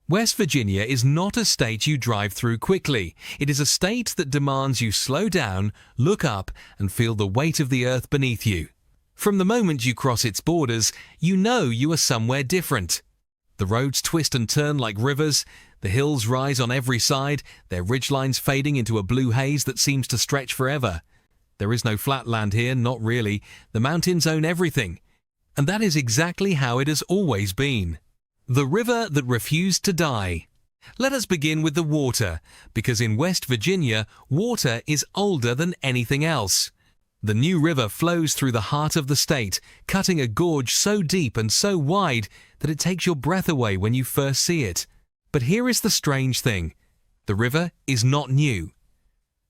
West Virginia is not a state you drive through quickly. It is a state that demands you slow down, look up, and feel the weight of the earth beneath you. From the moment you cross its borders, you know you are somewhere different. The roads twist and turn like rivers, the hills rise on every side, their ridgelines fading into a blue haze that seems to stretch forever. There is no flat land here, not really. The mountains own everything. And that is exactly how it has always been. The river that refused to die. Let us begin with the water, because in West Virginia, water is older than anything else. The New River flows through the heart of the state, cutting a gorge so deep and so wide that it takes your breath away when you first see it. But here is the strange thing. The river is not new.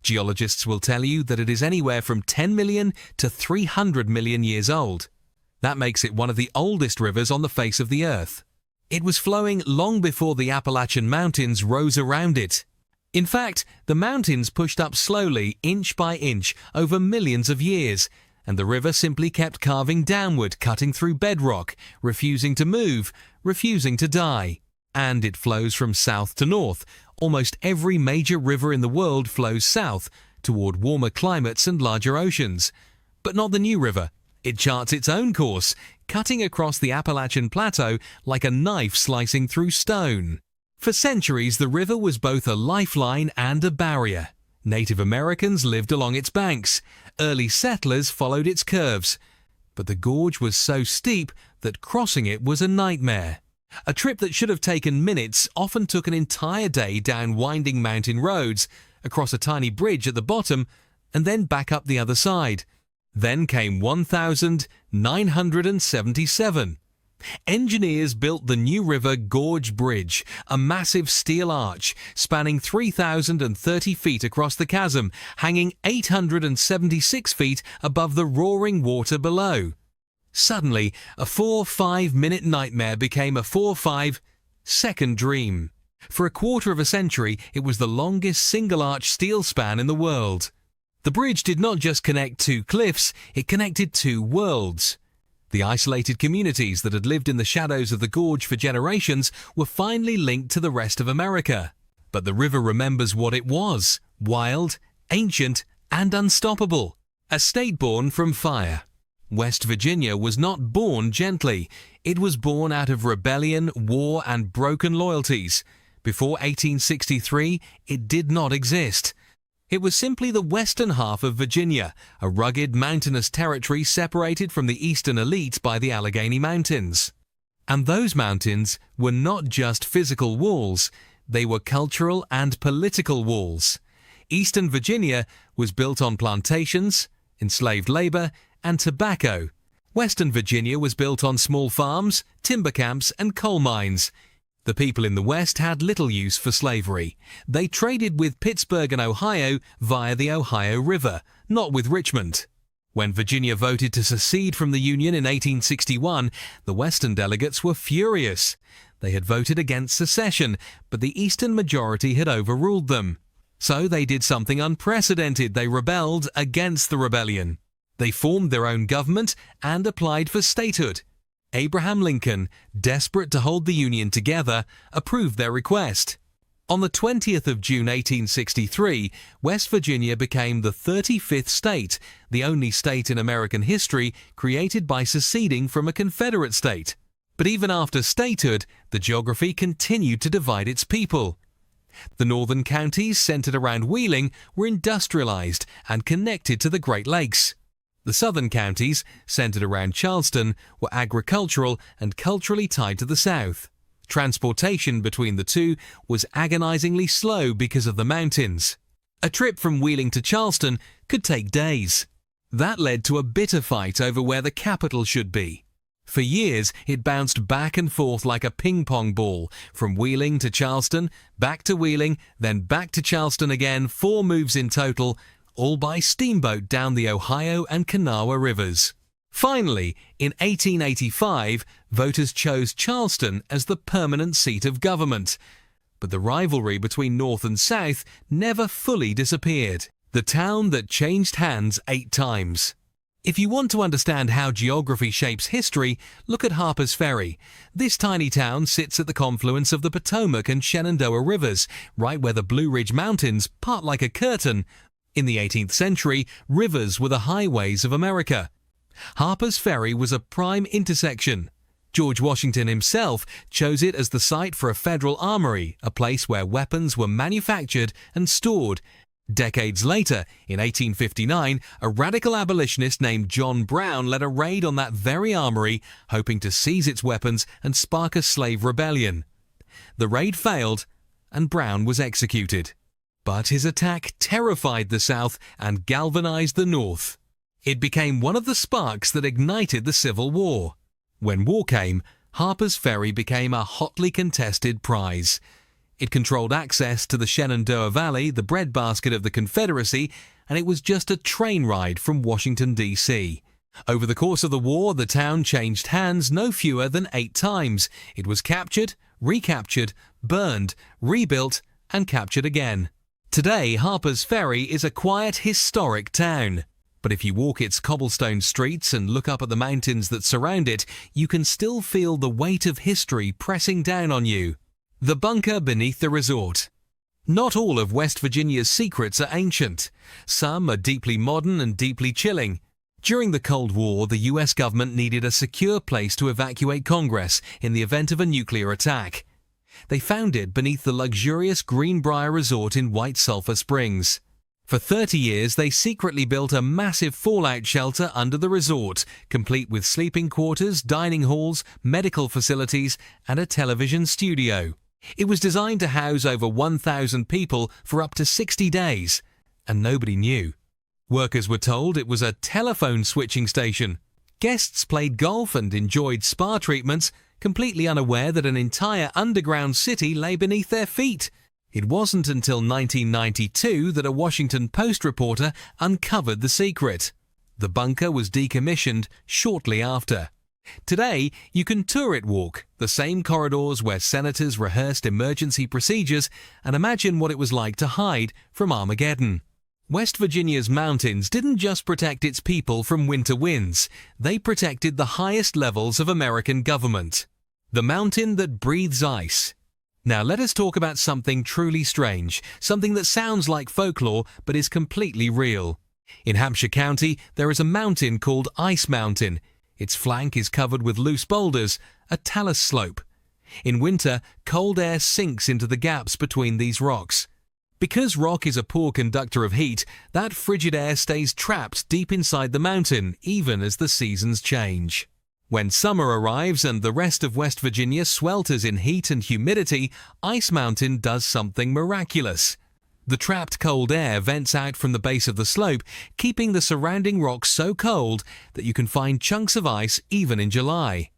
Geologists will tell you that it is anywhere from 10 million to 300 million years old. That makes it one of the oldest rivers on the face of the earth. It was flowing long before the Appalachian Mountains rose around it. In fact, the mountains pushed up slowly, inch by inch, over millions of years, and the river simply kept carving downward, cutting through bedrock, refusing to move, refusing to die. And it flows from south to north. Almost every major river in the world flows south, toward warmer climates and larger oceans. But not the New River. It charts its own course, cutting across the Appalachian Plateau like a knife slicing through stone. For centuries, the river was both a lifeline and a barrier. Native Americans lived along its banks. Early settlers followed its curves. But the gorge was so steep that crossing it was a nightmare. A trip that should have taken minutes often took an entire day down winding mountain roads, across a tiny bridge at the bottom, and then back up the other side. Then came 1977. Engineers built the New River Gorge Bridge, a massive steel arch spanning 3,030 feet across the chasm, hanging 876 feet above the roaring water below. Suddenly, a 4-5-minute nightmare became a 4-5-second dream. For a quarter of a century, it was the longest single-arch steel span in the world. The bridge did not just connect two cliffs, it connected two worlds. The isolated communities that had lived in the shadows of the gorge for generations were finally linked to the rest of America. But the river remembers what it was: wild, ancient, and unstoppable. A state born from fire. West Virginia was not born gently. It was born out of rebellion, war, and broken loyalties. Before 1863, it did not exist. It was simply the western half of Virginia, a rugged, mountainous territory separated from the eastern elite by the Allegheny Mountains. And those mountains were not just physical walls, they were cultural and political walls. Eastern Virginia was built on plantations, enslaved labor, and tobacco. Western Virginia was built on small farms, timber camps, and coal mines. The people in the West had little use for slavery. They traded with Pittsburgh and Ohio via the Ohio River, not with Richmond. When Virginia voted to secede from the Union in 1861, the Western delegates were furious. They had voted against secession, but the Eastern majority had overruled them. So they did something unprecedented. They rebelled against the rebellion. They formed their own government and applied for statehood. Abraham Lincoln, desperate to hold the Union together, approved their request. On the 20th of June 1863, West Virginia became the 35th state, the only state in American history created by seceding from a Confederate state. But even after statehood, the geography continued to divide its people. The northern counties, centered around Wheeling, were industrialized and connected to the Great Lakes. The southern counties, centered around Charleston, were agricultural and culturally tied to the south. Transportation between the two was agonizingly slow because of the mountains. A trip from Wheeling to Charleston could take days. That led to a bitter fight over where the capital should be. For years, it bounced back and forth like a ping-pong ball, from Wheeling to Charleston, back to Wheeling, then back to Charleston again, 4 moves in total, all by steamboat down the Ohio and Kanawha rivers. Finally, in 1885, voters chose Charleston as the permanent seat of government. But the rivalry between North and South never fully disappeared. The town that changed hands 8 times. If you want to understand how geography shapes history, look at Harper's Ferry. This tiny town sits at the confluence of the Potomac and Shenandoah rivers, right where the Blue Ridge Mountains part like a curtain. In the 18th century, rivers were the highways of America. Harper's Ferry was a prime intersection. George Washington himself chose it as the site for a federal armory, a place where weapons were manufactured and stored. Decades later, in 1859, a radical abolitionist named John Brown led a raid on that very armory, hoping to seize its weapons and spark a slave rebellion. The raid failed, and Brown was executed. But his attack terrified the South and galvanized the North. It became one of the sparks that ignited the Civil War. When war came, Harper's Ferry became a hotly contested prize. It controlled access to the Shenandoah Valley, the breadbasket of the Confederacy, and it was just a train ride from Washington, D.C. Over the course of the war, the town changed hands no fewer than 8 times. It was captured, recaptured, burned, rebuilt, and captured again. Today, Harper's Ferry is a quiet, historic town. But if you walk its cobblestone streets and look up at the mountains that surround it, you can still feel the weight of history pressing down on you. The bunker beneath the resort. Not all of West Virginia's secrets are ancient. Some are deeply modern and deeply chilling. During the Cold War, the US government needed a secure place to evacuate Congress in the event of a nuclear attack. They found it beneath the luxurious Greenbrier Resort in White Sulphur Springs. For 30 years, they secretly built a massive fallout shelter under the resort, complete with sleeping quarters, dining halls, medical facilities, and a television studio. It was designed to house over 1,000 people for up to 60 days, and nobody knew. Workers were told it was a telephone switching station. Guests played golf and enjoyed spa treatments, completely unaware that an entire underground city lay beneath their feet. It wasn't until 1992 that a Washington Post reporter uncovered the secret. The bunker was decommissioned shortly after. Today, you can turret walk the same corridors where senators rehearsed emergency procedures and imagine what it was like to hide from Armageddon. West Virginia's mountains didn't just protect its people from winter winds, they protected the highest levels of American government. The mountain that breathes ice. Now let us talk about something truly strange, something that sounds like folklore but is completely real. In Hampshire County, there is a mountain called Ice Mountain. Its flank is covered with loose boulders, a talus slope. In winter, cold air sinks into the gaps between these rocks. Because rock is a poor conductor of heat, that frigid air stays trapped deep inside the mountain, even as the seasons change. When summer arrives and the rest of West Virginia swelters in heat and humidity, Ice Mountain does something miraculous. The trapped cold air vents out from the base of the slope, keeping the surrounding rocks so cold that you can find chunks of ice even in July.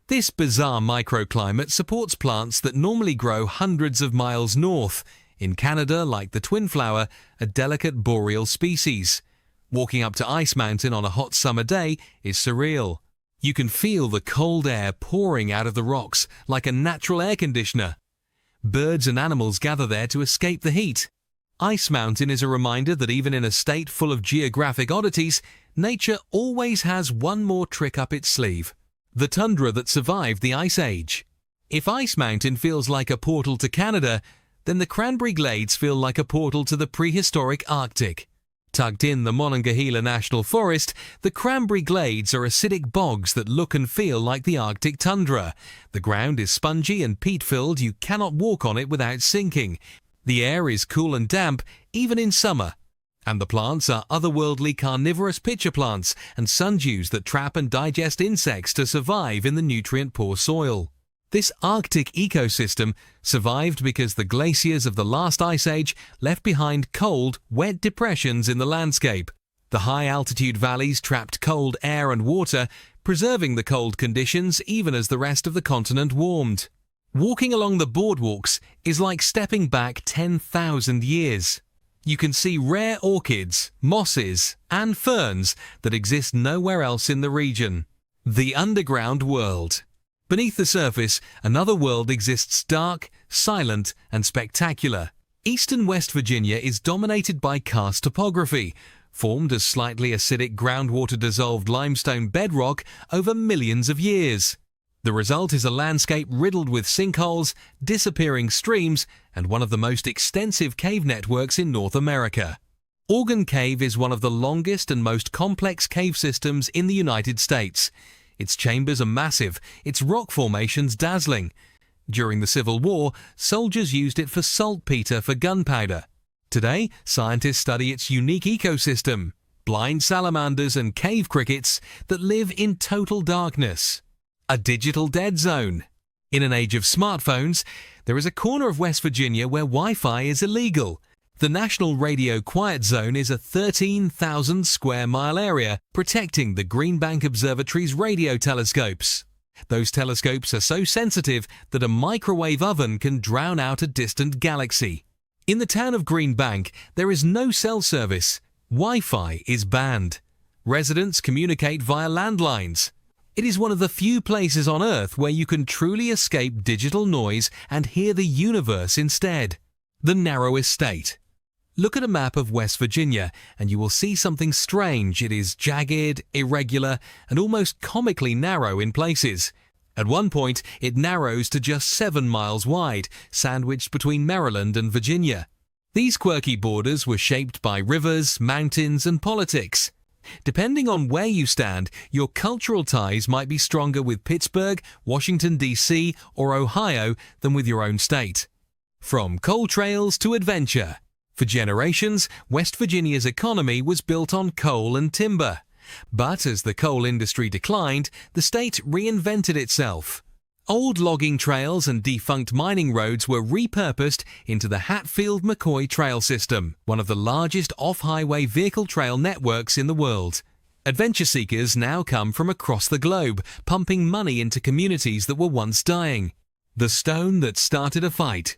This bizarre microclimate supports plants that normally grow hundreds of miles north. In Canada, like the twinflower, a delicate boreal species. Walking up to Ice Mountain on a hot summer day is surreal. You can feel the cold air pouring out of the rocks like a natural air conditioner. Birds and animals gather there to escape the heat. Ice Mountain is a reminder that even in a state full of geographic oddities, nature always has one more trick up its sleeve. The tundra that survived the Ice Age. If Ice Mountain feels like a portal to Canada, then the Cranberry Glades feel like a portal to the prehistoric Arctic. Tucked in the Monongahela National Forest, the Cranberry Glades are acidic bogs that look and feel like the Arctic tundra. The ground is spongy and peat-filled, you cannot walk on it without sinking. The air is cool and damp, even in summer. And the plants are otherworldly carnivorous pitcher plants and sundews that trap and digest insects to survive in the nutrient-poor soil. This Arctic ecosystem survived because the glaciers of the last ice age left behind cold, wet depressions in the landscape. The high-altitude valleys trapped cold air and water, preserving the cold conditions even as the rest of the continent warmed. Walking along the boardwalks is like stepping back 10,000 years. You can see rare orchids, mosses, and ferns that exist nowhere else in the region. The underground world. Beneath the surface, another world exists dark, silent, and spectacular. Eastern West Virginia is dominated by karst topography. formed as slightly acidic groundwater-dissolved limestone bedrock over millions of years. The result is a landscape riddled with sinkholes, disappearing streams, and one of the most extensive cave networks in North America. Organ Cave is one of the longest and most complex cave systems in the United States. Its chambers are massive, its rock formations dazzling. During the Civil War, soldiers used it for saltpeter for gunpowder. Today, scientists study its unique ecosystem, blind salamanders and cave crickets that live in total darkness. A digital dead zone. In an age of smartphones, there is a corner of West Virginia where Wi-Fi is illegal. The National Radio Quiet Zone is a 13,000 square mile area protecting the Green Bank Observatory's radio telescopes. Those telescopes are so sensitive that a microwave oven can drown out a distant galaxy. In the town of Green Bank, there is no cell service. Wi-Fi is banned. Residents communicate via landlines. It is one of the few places on Earth where you can truly escape digital noise and hear the universe instead. The narrowest state. Look at a map of West Virginia and you will see something strange. It is jagged, irregular, and almost comically narrow in places. At one point, it narrows to just 7 miles wide, sandwiched between Maryland and Virginia. These quirky borders were shaped by rivers, mountains, and politics. Depending on where you stand, your cultural ties might be stronger with Pittsburgh, Washington, D.C., or Ohio than with your own state. From coal trails to adventure. For generations, West Virginia's economy was built on coal and timber. But as the coal industry declined, the state reinvented itself. Old logging trails and defunct mining roads were repurposed into the Hatfield-McCoy Trail System, one of the largest off-highway vehicle trail networks in the world. Adventure seekers now come from across the globe, pumping money into communities that were once dying. The stone that started a fight.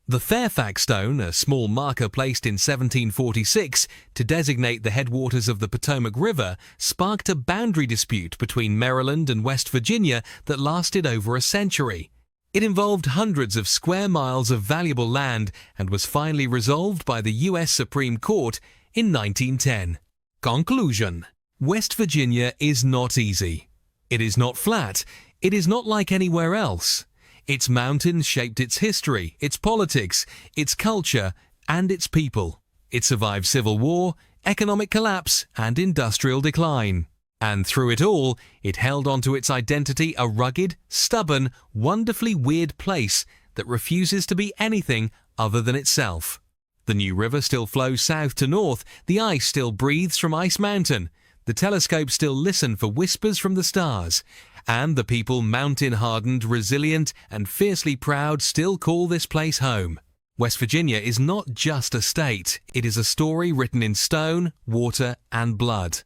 The Fairfax Stone, a small marker placed in 1746 to designate the headwaters of the Potomac River, sparked a boundary dispute between Maryland and West Virginia that lasted over a century. It involved hundreds of square miles of valuable land and was finally resolved by the U.S. Supreme Court in 1910. Conclusion: West Virginia is not easy. It is not flat. It is not like anywhere else. Its mountains shaped its history, its politics, its culture, and its people. It survived civil war, economic collapse, and industrial decline. And through it all, it held onto its identity, a rugged, stubborn, wonderfully weird place that refuses to be anything other than itself. The New River still flows south to north, the ice still breathes from Ice Mountain, the telescopes still listen for whispers from the stars, and the people, mountain-hardened, resilient, and fiercely proud, still call this place home. West Virginia is not just a state, it is a story written in stone, water, and blood.